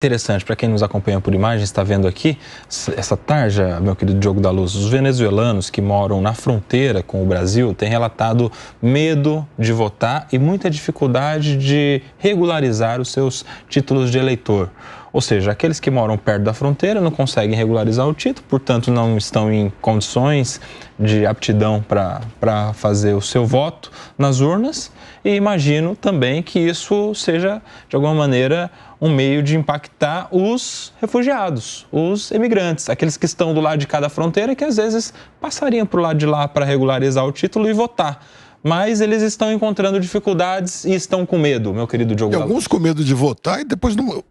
Interessante, para quem nos acompanha por imagem, está vendo aqui essa tarja, meu querido Diogo da Luz. Os venezuelanos que moram na fronteira com o Brasil têm relatado medo de votar e muita dificuldade de regularizar os seus títulos de eleitor. Ou seja, aqueles que moram perto da fronteira não conseguem regularizar o título, portanto não estão em condições de aptidão para fazer o seu voto nas urnas. E imagino também que isso seja, de alguma maneira, um meio de impactar os refugiados, os imigrantes, aqueles que estão do lado de cada fronteira e que às vezes passariam para o lado de lá para regularizar o título e votar. Mas eles estão encontrando dificuldades e estão com medo, meu querido Diogo. E alguns com medo de votar e depois não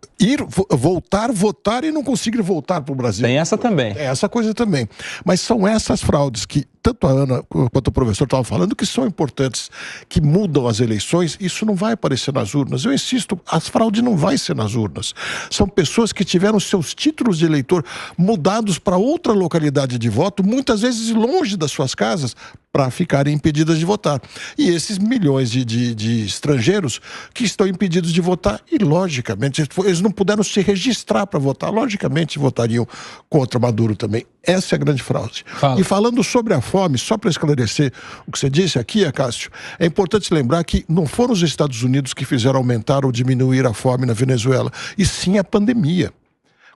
votar e não conseguir voltar para o Brasil. Tem essa também. É essa coisa também. Mas são essas fraudes que tanto a Ana quanto o professor estavam falando que são importantes, que mudam as eleições. Isso não vai aparecer nas urnas. Eu insisto, as fraudes não vai ser nas urnas. São pessoas que tiveram seus títulos de eleitor mudados para outra localidade de voto, muitas vezes longe das suas casas, para ficarem impedidas de votar. E esses milhões de estrangeiros que estão impedidos de votar, e logicamente, eles não puderam se registrar para votar, logicamente votariam contra Maduro também. Essa é a grande fraude. E falando sobre a fome, só para esclarecer o que você disse aqui, Acácio, é importante lembrar que não foram os Estados Unidos que fizeram aumentar ou diminuir a fome na Venezuela, e sim a pandemia.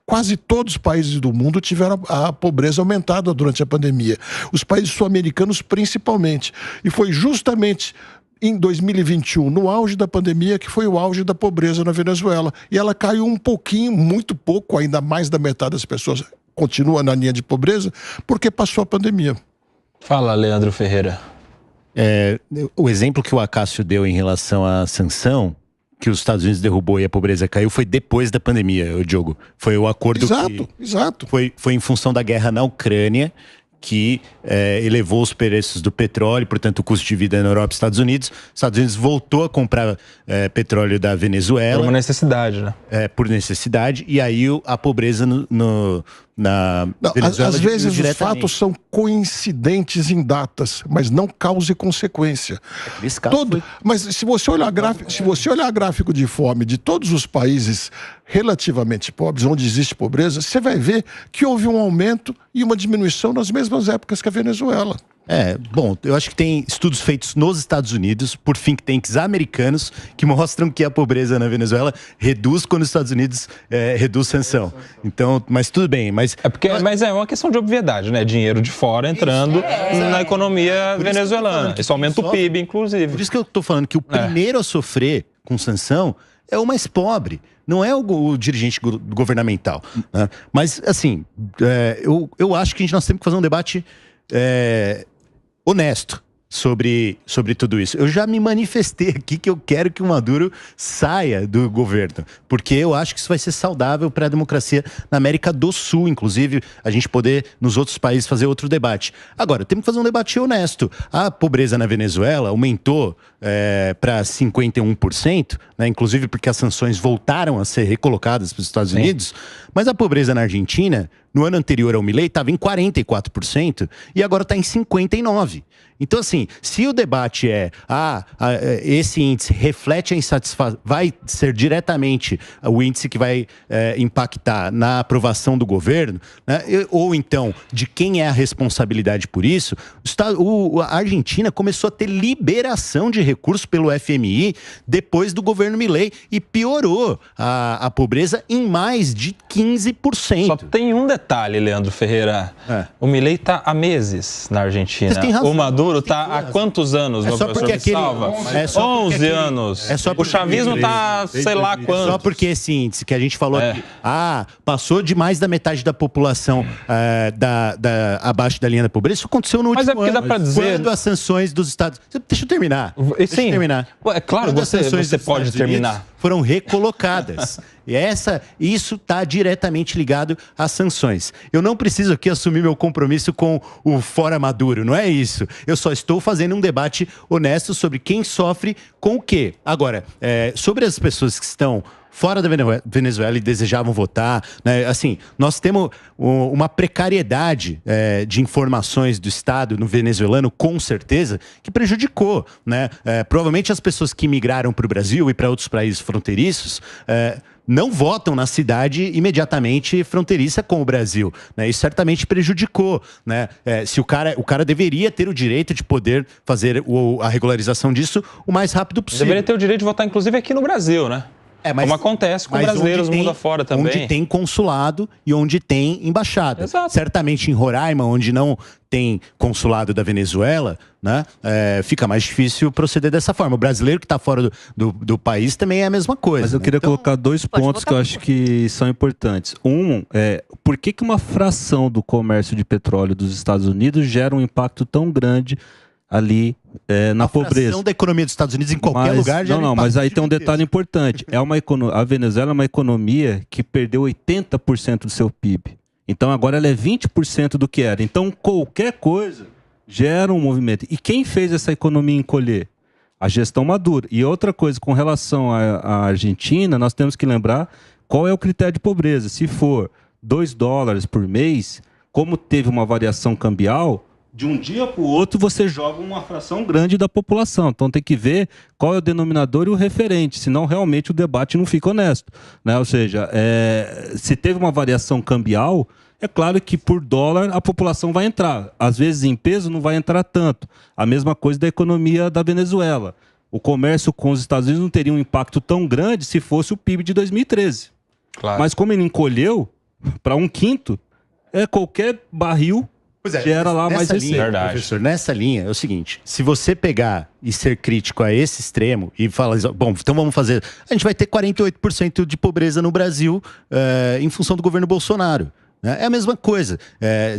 Quase todos os países do mundo tiveram a pobreza aumentada durante a pandemia. Os países sul-americanos principalmente. E foi justamente em 2021, no auge da pandemia, que foi o auge da pobreza na Venezuela. E ela caiu um pouquinho, muito pouco, ainda mais da metade das pessoas continua na linha de pobreza, porque passou a pandemia. Fala, Leandro Ferreira. O exemplo que o Acácio deu em relação à sanção que os Estados Unidos derrubou e a pobreza caiu foi depois da pandemia, Diogo. Foi o acordo Exato. Foi em função da guerra na Ucrânia que elevou os preços do petróleo, portanto o custo de vida na Europa e Estados Unidos. Os Estados Unidos voltou a comprar petróleo da Venezuela. Por uma necessidade, né? Por necessidade, na Venezuela. Às vezes os fatos são coincidentes em datas, mas não causa e consequência. Mas se você olhar gráfico de fome de todos os países relativamente pobres, onde existe pobreza, você vai ver que houve um aumento e uma diminuição nas mesmas épocas que a Venezuela. Bom, eu acho que tem estudos feitos nos Estados Unidos por think tanks americanos que mostram que a pobreza na Venezuela reduz quando os Estados Unidos reduz sanção. Então, mas tudo bem, mas é uma questão de obviedade, né? Dinheiro de fora entrando na economia venezuelana. Isso aumenta o PIB, inclusive. Por isso que eu tô falando que o primeiro a sofrer com sanção é o mais pobre. Não é o dirigente governamental. Né? Mas, assim, eu acho que nós temos que fazer um debate honesto sobre tudo isso. Eu já me manifestei aqui que eu quero que o Maduro saia do governo, porque eu acho que isso vai ser saudável para a democracia na América do Sul, inclusive a gente poder nos outros países fazer outro debate. Agora, temos que fazer um debate honesto. A pobreza na Venezuela aumentou para 51%, né, inclusive porque as sanções voltaram a ser recolocadas para os Estados Unidos, mas a pobreza na Argentina, no ano anterior ao Milei, estava em 44% e agora está em 59%. Então, assim, se o debate esse índice reflete a insatisfação, vai ser diretamente o índice que vai impactar na aprovação do governo, né, ou então de quem é a responsabilidade por isso, a Argentina começou a ter liberação de recursos pelo FMI depois do governo Milei e piorou a pobreza em mais de 15%. Só tem um detalhe, Leandro Ferreira. O Milei está há meses na Argentina. O Maduro está há quantos anos, meu professor me salva? 11 anos. O chavismo está sei lá quantos. Só porque esse índice que a gente falou aqui, passou de mais da metade da população abaixo da linha da pobreza, isso aconteceu no último ano. Dá pra dizer... Quando as sanções dos Estados... Deixa eu terminar. É claro, você pode terminar. Foram recolocadas. E isso está diretamente ligado às sanções. Eu não preciso aqui assumir meu compromisso com o fora Maduro, não é isso. Eu só estou fazendo um debate honesto sobre quem sofre com o quê. Agora, sobre as pessoas que estão fora da Venezuela e desejavam votar, né? Assim, nós temos uma precariedade de informações do Estado no venezuelano, com certeza, que prejudicou, né? Provavelmente as pessoas que migraram para o Brasil e para outros países fronteiriços não votam na cidade imediatamente fronteiriça com o Brasil, né? Isso certamente prejudicou, né? Se o cara deveria ter o direito de poder fazer a regularização disso o mais rápido possível. Deveria ter o direito de votar, inclusive, aqui no Brasil, né? Como acontece com brasileiros mundo afora também. Onde tem consulado e onde tem embaixada. Exato. Certamente em Roraima, onde não tem consulado da Venezuela, né, fica mais difícil proceder dessa forma. O brasileiro que está fora do país também é a mesma coisa. Mas eu queria colocar 2 pontos que eu acho que são importantes. Por que uma fração do comércio de petróleo dos Estados Unidos gera um impacto tão grande ali na pobreza? A fração da economia dos Estados Unidos em qualquer lugar já mas aí tem um detalhe importante. A Venezuela é uma economia que perdeu 80% do seu PIB. Então agora ela é 20% do que era. Então qualquer coisa gera um movimento. E quem fez essa economia encolher? A gestão Maduro. E outra coisa, com relação à Argentina, nós temos que lembrar qual é o critério de pobreza. Se for $2 por mês, como teve uma variação cambial, de um dia para o outro você joga uma fração grande da população. Então tem que ver qual é o denominador e o referente, senão realmente o debate não fica honesto, né? Ou seja, se teve uma variação cambial, é claro que por dólar a população vai entrar. Às vezes em peso não vai entrar tanto. A mesma coisa da economia da Venezuela. O comércio com os Estados Unidos não teria um impacto tão grande se fosse o PIB de 2013. Claro. Mas como ele encolheu para 1/5, qualquer barril gera lá mais receita. Professor, nessa linha é o seguinte: se você pegar e ser crítico a esse extremo e falar, bom, então vamos fazer, a gente vai ter 48% de pobreza no Brasil em função do governo Bolsonaro. É a mesma coisa.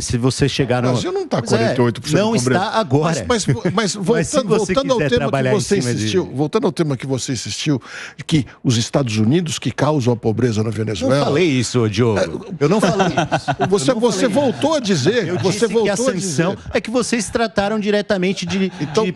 Se você chegar no... O Brasil não está 48% não está agora. Mas voltando ao tema que você insistiu, voltando ao tema que você insistiu, que os Estados Unidos que causam a pobreza na Venezuela... Não falei isso, Diogo. Eu não falei isso. Você voltou a dizer... Eu disse que a sanção é que vocês trataram diretamente de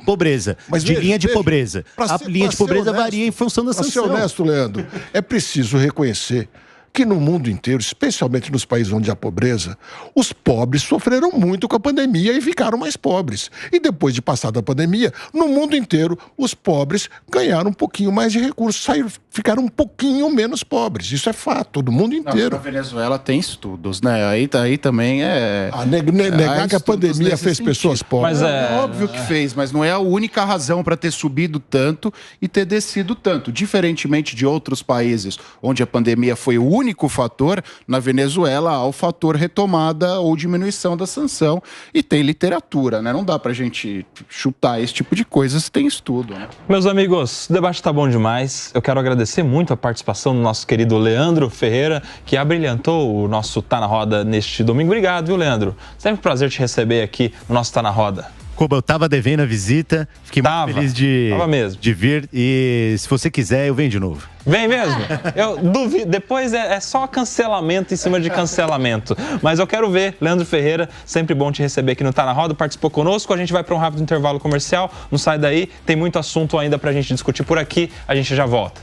pobreza, de linha de pobreza. A linha de pobreza varia em função da sanção. Para ser honesto, Leandro, é preciso reconhecer que no mundo inteiro, especialmente nos países onde há pobreza, os pobres sofreram muito com a pandemia e ficaram mais pobres. E depois de passar da pandemia, no mundo inteiro, os pobres ganharam um pouquinho mais de recursos, ficaram um pouquinho menos pobres. Isso é fato, do mundo inteiro. Na Venezuela tem estudos, né? Aí também é... Negar que a pandemia fez pessoas pobres. Mas óbvio que fez, mas não é a única razão para ter subido tanto e ter descido tanto. Diferentemente de outros países onde a pandemia foi o único fator, na Venezuela há o fator retomada ou diminuição da sanção e tem literatura, né? Não dá pra gente chutar esse tipo de coisa se tem estudo, né? Meus amigos, o debate tá bom demais. Eu quero agradecer muito a participação do nosso querido Leandro Ferreira, que abrilhantou o nosso Tá na Roda neste domingo. Obrigado, viu, Leandro? Sempre um prazer te receber aqui no nosso Tá na Roda. Koba, eu tava devendo a visita, fiquei muito feliz de vir e se você quiser eu venho de novo. Vem mesmo? Eu duvido, depois é só cancelamento em cima de cancelamento. Mas eu quero ver, Leandro Ferreira, sempre bom te receber aqui no Tá na Roda, participou conosco, a gente vai para um rápido intervalo comercial, não sai daí, tem muito assunto ainda pra gente discutir por aqui, a gente já volta.